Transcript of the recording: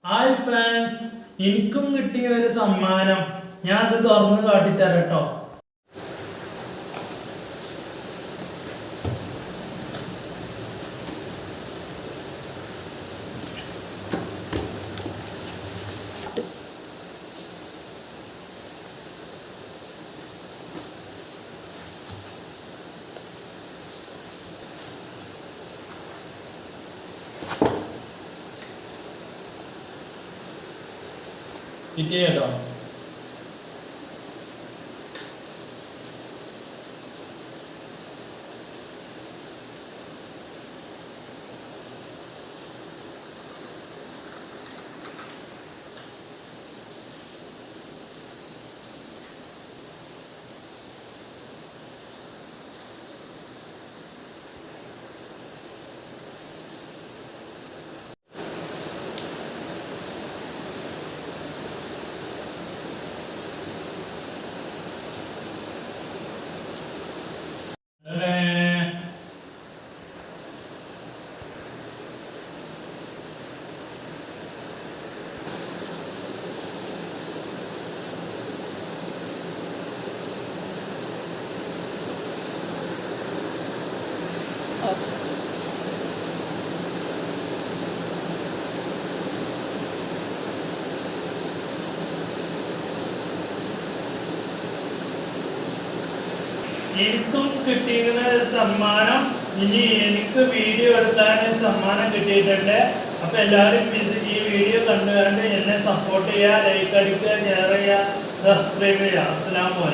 Hi friends, എനിക്കും കിട്ടിയ ഒരു സമ്മാനം ഞാൻ അത് തുറന്ന് കാട്ടിത്തരാം കേട്ടോ. കിട്ടിയോ? എനിക്കും കിട്ടിയിരുന്ന സമ്മാനം. ഇനി എനിക്ക് വീഡിയോ എടുക്കാൻ സമ്മാനം കിട്ടിയിട്ടുണ്ട്. അപ്പൊ എല്ലാവരും ഈ വീഡിയോ കണ്ടുകൊണ്ട് എന്നെ സപ്പോർട്ട് ചെയ്യുക, ലൈക്ക് അടിക്കുക, ഷെയർ ചെയ്യുക, സബ്സ്ക്രൈബ് ചെയ്യുക. അസ്സലാമു അലൈക്കും.